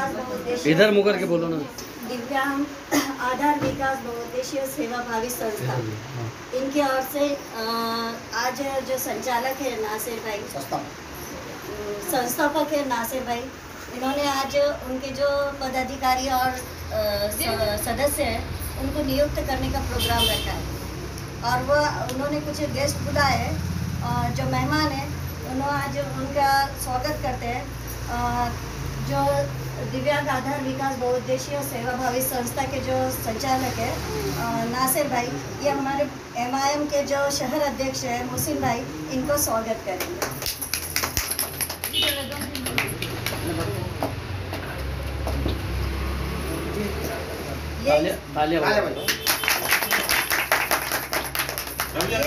विकास बहुउद्देशीय इधर मुकर के बोलो ना। दिव्यांग आधार विकास बहुउद्देशीय सेवाभावी संस्था, इनकी ओर से आज जो संचालक है नासिर भाई, संस्थापक है नासिर भाई, इन्होंने आज उनके जो पदाधिकारी और सदस्य हैं उनको नियुक्त करने का प्रोग्राम रखा है और उन्होंने कुछ गेस्ट बुलाए हैं और जो मेहमान हैं उन्होंने आज उनका स्वागत करते हैं। जो दिव्यांग आधार विकास बहुउद्देशीय सेवाभावी संस्था के जो संचालक है नासिर भाई, ये हमारे MIM के जो शहर अध्यक्ष है मुहसिन भाई, इनको स्वागत करेंगे। ये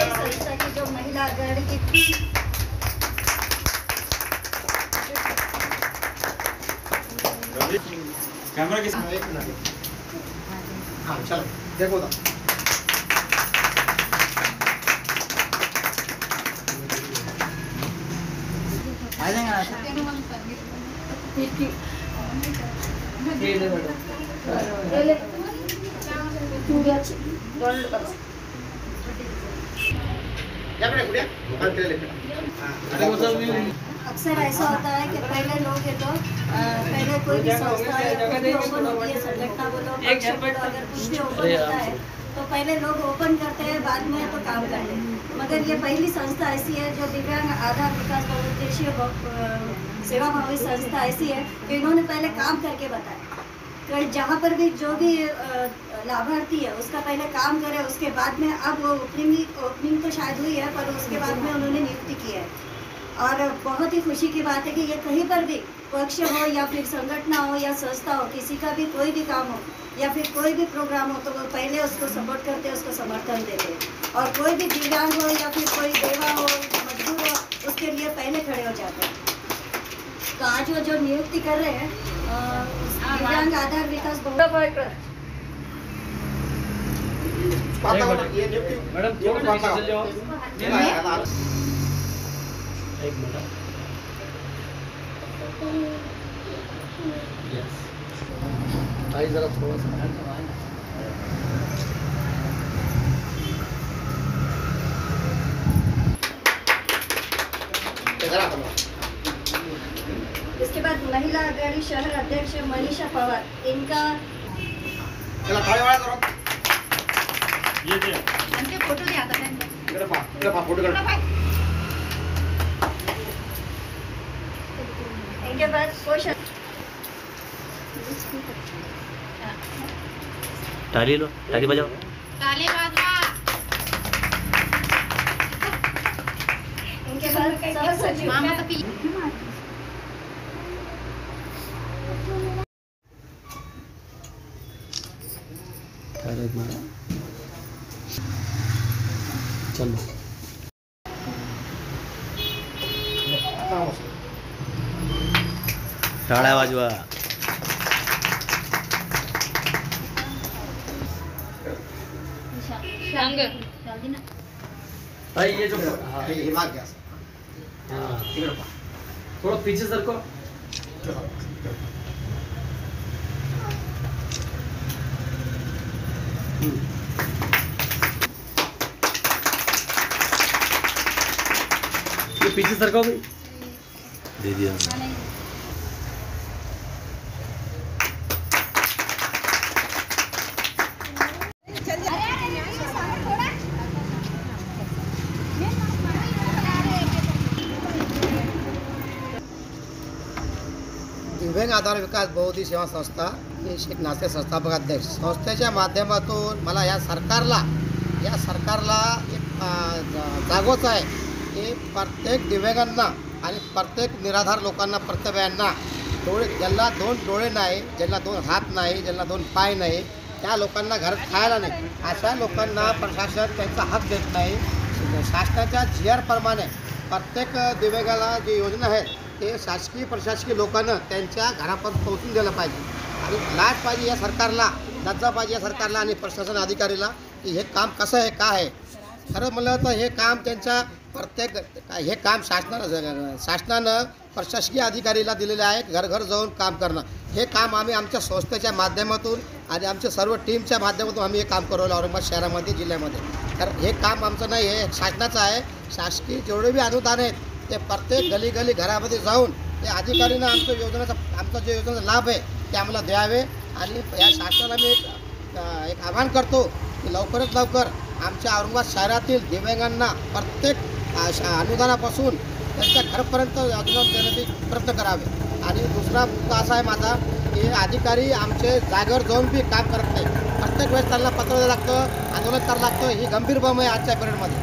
संस्था की जो महिला अग्रणी की कैमरा के सामने हाँ चलो देखो तो आ जाएगा अक्सर ऐसा होता है कि पहले लोग है तो पहले कोई भी संस्था या कुछ भी ओपन होती है, संगठन बोलो फंक्शन बोलो, अगर कुछ भी ओपन होता है तो पहले लोग ओपन करते हैं, बाद में तो काम करते हैं। मगर ये पहली संस्था ऐसी है जो दिव्यांग आधार विकास बहुउद्देशीय सेवाभावी संस्था ऐसी है कि इन्होंने पहले काम करके बताया। जहाँ पर भी जो भी लाभार्थी है उसका पहले काम करे, उसके बाद में अब वो ओपनिंग तो शायद हुई है पर उसके बाद में उन्होंने नियुक्ति की है। और बहुत ही खुशी की बात है कि ये कहीं पर भी पक्ष हो या फिर संगठन हो या संस्था हो, किसी का भी कोई भी काम हो या फिर कोई भी प्रोग्राम हो तो वो पहले उसको सपोर्ट करते हैं, उसको समर्थन देते हैं। और कोई भी दिव्यांग हो या फिर कोई बेवा हो, मजदूर हो, उसके लिए पहले खड़े हो जाते हैं। तो आज वो जो नियुक्ति कर रहे हैं दिव्यांग आधार विकास एक मिनट भाई जरा थोड़ा सा इसके बाद महिला अग्रणी शहर अध्यक्ष मनीषा पवार, इनका ये दे इनके फोटो नहीं आता है। फोटो कर इनके बाद कोश ताली लो, ताली बजाओ। ताली बजा। इनके बाद सह सचिव मामा तो पी। चलो टाळ्या वाजवा। भाई ये जो ये भाग गया थोड़ा पीछे सरको। ये पीछे सरको भाई, दे दिया। दिव्यांग आधार विकास बहुउद्देशीय सेवा संस्था हे शेख नासिर संस्थापक अध्यक्ष, संस्थेच्या माध्यमातून मला या सरकारला एक जागोच आहे की प्रत्येक दिव्यांगांना आणि प्रत्येक निराधार लोकांना, कर्तव्यांना डोळे, ज्यांना 2 डोळे नाही, ज्यांना 2 हात नाही, ज्यांना 2 पाय नाही, त्या लोकांना घरात खायला नाही, अशा लोकांना प्रशासन त्यांचा हक देत नाही। शासनाच्या GR प्रमाणे प्रत्येक दिव्यांगाला जी योजना आहे ते शासकीय प्रशासकीय लोकांना त्यांच्या घरापर्यंत पोहोचून द्यायला पाहिजे। आणि लाज पाहिजे या सरकारला, लज्जा पाहिजे या सरकारला आणि प्रशासन अधिकारीला की हे काम कसं आहे, काय आहे। खरं म्हणलं तर हे काम त्यांच्या प्रत्येक हे काम शासनानं प्रशासकीय अधिकारीला दिलेले आहे घर घर जाऊन काम करणं. हे काम आम्ही आमच्या संस्थेच्या माध्यमातून आणि आमच्या सर्व टीमच्या माध्यमातून आम्ही हे काम करवलं औरंगाबाद शहरामध्ये जिल्ह्यामध्ये. तर हे काम आमचं नाही, हे शासनाचं आहे. शासकीय जेवढे बी अनुदान आहेत ते प्रत्येक गली गली घरामध्ये जाऊन ते अधिकारीनं आमच्या जो योजनेचा लाभ आहे ते आम्हाला द्यावे. आणि या शासनाला मी एक आवाहन करतो की लवकरात लवकर आमच्या औरंगाबाद शहरातील दिव्यांगांना प्रत्येक अनुदानापासून त्यांच्या घरपर्यंत अनुदान देण्याचे प्रयत्न करावे. आणि दुसरा मुद्दा असा आहे माझा की अधिकारी आमचे जागेवर जाऊन बी काम करत नाही. प्रत्येक वेळेस त्यांना पत्र द्यावं लागतं, आंदोलन करावं लागतं. ही गंभीर बाब आहे आजच्या पिरियडमध्ये.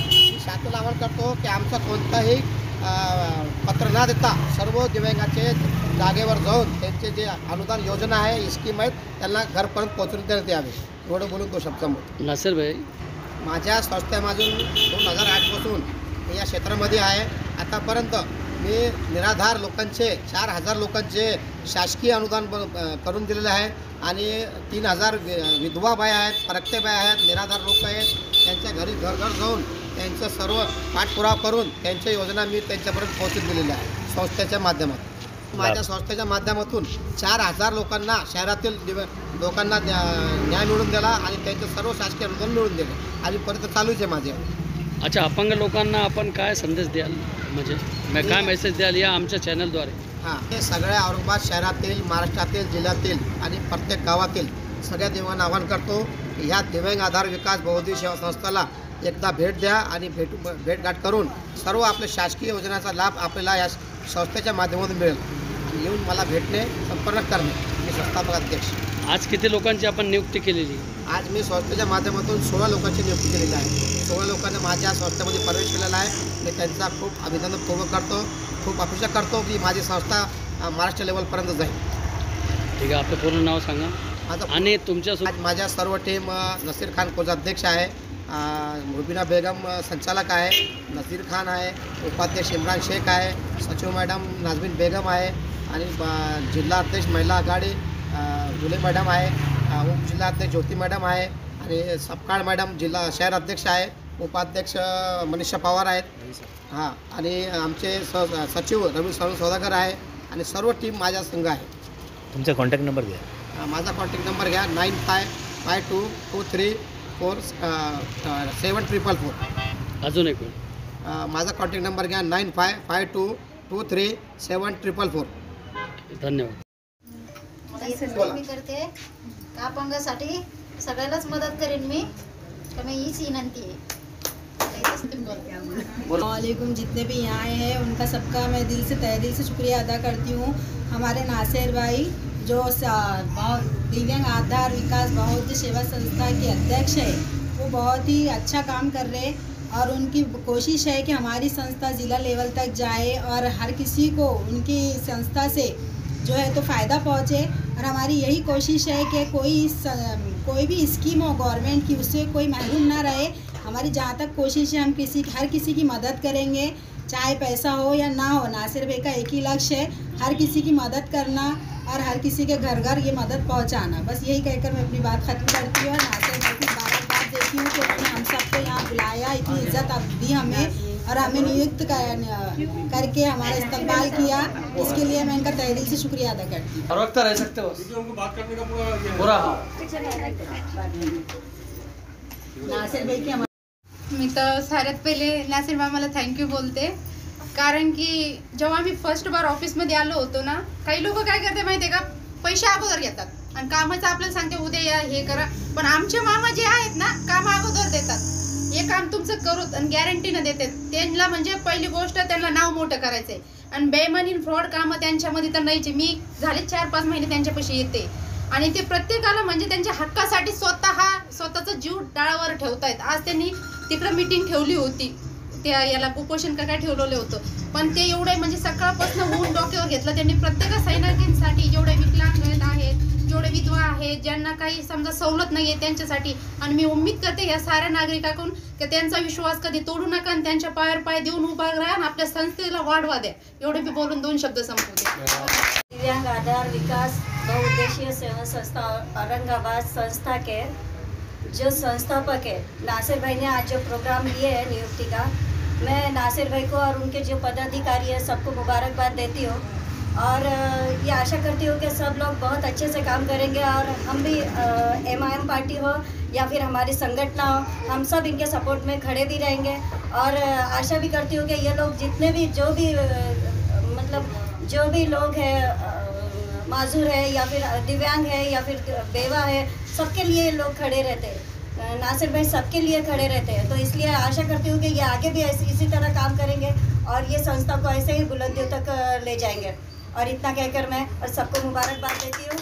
मी शासनाला आवाहन करतो की आमचा कोणताही पत्र न देता सर्व दिव्यांगाचे जागेवर जाऊन त्यांचे जे अनुदान योजना आहे स्कीम आहेत त्यांना घरपर्यंत पोहोचून देण्यात यावे. एवढं बोलून तो शब्द संपतो. नासिर भाई, माझ्या संस्थेमधून 2008पासून मी या क्षेत्रामध्ये आहे. आतापर्यंत मी निराधार लोकांचे 4000 लोकांचे शासकीय अनुदान करून दिलेले आहे. आणि 3000 विधवा बाया आहेत, परक्ते बाया आहेत, निराधार लोक आहेत. त्यांच्या घरी घर घर जाऊन त्यांचं सर्व पाठपुरावा करून त्यांच्या योजना मी त्यांच्यापर्यंत पोहोचून दिलेल्या आहे संस्थेच्या माध्यमातून. माझ्या संस्थेच्या माध्यमातून 4000 लोकांना शहरातील लोकांना न्याय मिळवून दिला आणि त्यांचं सर्व शासकीय अनुदान मिळवून दिलं आणि परत चालूच आहे माझे. अच्छा, अपंग लोकांना आपण काय संदेश द्याल, म्हणजे काय मेसेज द्याल या आमच्या चॅनलद्वारे? हां, हे सगळ्या औरंगाबाद शहरातील, महाराष्ट्रातील, जिल्ह्यातील आणि प्रत्येक गावातील सगळ्या दिव्यांगांना आवाहन करतो की ह्या दिव्यांग आधार विकास बहुउद्देशीय सेवा संस्थेला एकदा भेट द्या आणि भेटगाठ करून सर्व आपल्या शासकीय योजनांचा लाभ आपल्याला या संस्थेच्या माध्यमातून मिळेल. येऊन मला भेटणे, संपर्क करणे. मी संस्थापक अध्यक्ष. आज किती लोकांची आपण नियुक्ती केलेली? आज मी संस्थेच्या माध्यमातून 16 लोकांची नियुक्ती केलेली आहे. 16 लोकांना माझ्या संस्थेमध्ये प्रवेश केलेला आहे. मी त्यांचा खूप अभिनंदनपूर्वक करतो. खूप अपेक्षा करतो की माझी संस्था महाराष्ट्र लेवलपर्यंत जाईल. ठीक आहे, आपलं पूर्ण नाव सांगा. आणि तुमच्यासोबत आज माझ्या सर्व टीम नसीर खान कोषाध्यक्ष आहे, मुबीना बेगम संचालक आहे, नसीर खान आहे, उपाध्यक्ष इम्रान शेख आहे, सचिव मॅडम नाजमीन बेगम आहे आणि जिल्हा अध्यक्ष महिला आघाडी गुले मॅडम आहे, उपजिल्हा अध्यक्ष ज्योती मॅडम आहे आणि सपकाळ मॅडम जिल्हा शहर अध्यक्ष आहे, उपाध्यक्ष मनीषा पवार आहेत. हां, आणि आमचे सचिव रवी सौदागर आहे आणि सर्व टीम माझ्या संघ आहे. तुमचा कॉन्टॅक्ट नंबर द्या. माझा कॉन्टॅक्ट नंबर घ्या 9552234744. अजून एक माझा कॉन्टॅक्ट नंबर घ्या 9552234744. धन्यवाद. मी करते अपंगासाठी सगळ्यालाच मदत करेन मी. तर मी हीच विनंती आहे. वालेकुम, जितने भी यहाँ आए हैं उनका सबका मैं तहे दिल से शुक्रिया अदा करती हूँ. हमारे नासिर भाई जो दिव्यांग आधार विकास बहुउद्देशीय सेवा संस्था के अध्यक्ष है, वो बहुत ही अच्छा काम कर रहे हैं और उनकी कोशिश है कि हमारी संस्था ज़िला लेवल तक जाए और हर किसी को उनकी संस्था से जो है तो फ़ायदा पहुँचे. और हमारी यही कोशिश है कि कोई भी स्कीम हो गवर्नमेंट की, उससे कोई महरूम ना रहे. हमारी जहाँ तक कोशिश है हम हर किसी की मदद करेंगे, चाहे पैसा हो या ना हो. नासिर भाई का एक ही लक्ष्य है, हर किसी की मदद करना और हर किसी के घर घर ये मदद पहुंचाना. बस यही कहकर मैं अपनी बात ख़त्म करती हूँ. और नासिर भाई की बात देती हूँ कि उन्होंने हम सबको यहाँ बुलाया, इतनी इज्जत दी हमें और हमें नियुक्त करके हमारा इस्तकबाल किया. इसके लिए मैं इनका तहे दिल से शुक्रिया अदा करती हूँ. हर वक्त रह सकते हो पूरा. नासिर भाई की मी तर साऱ्यात पहिले नासिर मामाला थँक्यू बोलते. कारण की जेव्हा आम्ही फर्स्ट बार ऑफिसमध्ये आलो होतो ना, काही लोक काय करते माहिती आहे का, पैसे अगोदर घेतात आणि कामाचं आपल्याला सांगते उद्या या हे करा. पण आमचे मामा जे आहेत ना, काम अगोदर देतात. हे काम तुमचं करू आणि गॅरंटीनं देतात. त्यांना म्हणजे पहिली गोष्ट त्यांना नाव मोठं करायचं आहे. आणि बेईमानी फ्रॉड कामं त्यांच्यामध्ये तर नाहीचे. मी झाले 4-5 महिने त्यांच्यापाशी येते आणि ते प्रत्येकाला म्हणजे त्यांच्या हक्कासाठी स्वतःचा जीव डाळावर ठेवतायत. आज त्यांनी तिकडं मीटिंग ठेवली होती, त्या याला कुपोषण का काय ठेवलेलं होतं. पण ते एवढे म्हणजे सकाळपासून ऊन डोक्यावर घेतलं त्यांनी. प्रत्येक सैनिकांसाठी जेवढे विकलांग आहेत, जेवढे विधवा आहेत, ज्यांना काही समजा सवलत नाही आहे त्यांच्यासाठी. आणि मी उम्मीद करते या साऱ्या नागरिकांकडून की त्यांचा विश्वास कधी तोडू नका आणि त्यांच्या पायावर पाय देऊन उभा राहा आणि आपल्या संस्थेला वाढवा द्या. एवढे मी बोलून 2 शब्द संपवते. दिव्यांग आधार विकास बहुउद्देशीय सेवा संस्था औरंगाबाद संस्था के जो संस्थापक है नासिर भाई ने आज जो प्रोग्राम लिए है नियुक्ति का, मैं नासिर भाई को और उनके जो पदाधिकारी है सबको मुबारकबाद देती हूँ और ये आशा करती हूँ कि सब लोग बहुत अच्छे से काम करेंगे और हम भी MIM पार्टी हो या फिर हमारी संगठन हो, हम सब इनके सपोर्ट में खड़े भी रहेंगे और आशा भी करती हूँ कि ये लोग जितने भी जो भी लोग हैं माजूर है या फिर दिव्यांग है या फिर बेवा है, सबके लिए लोग खड़े रहते हैं। नासिर भाई सबके लिए खड़े रहते हैं, तो इसलिए आशा करती हूँ कि ये आगे भी इसी तरह काम करेंगे और ये संस्था को ऐसे ही बुलंदियों तक ले जाएंगे। और इतना कहकर मैं और सबको मुबारकबाद देती हूँ।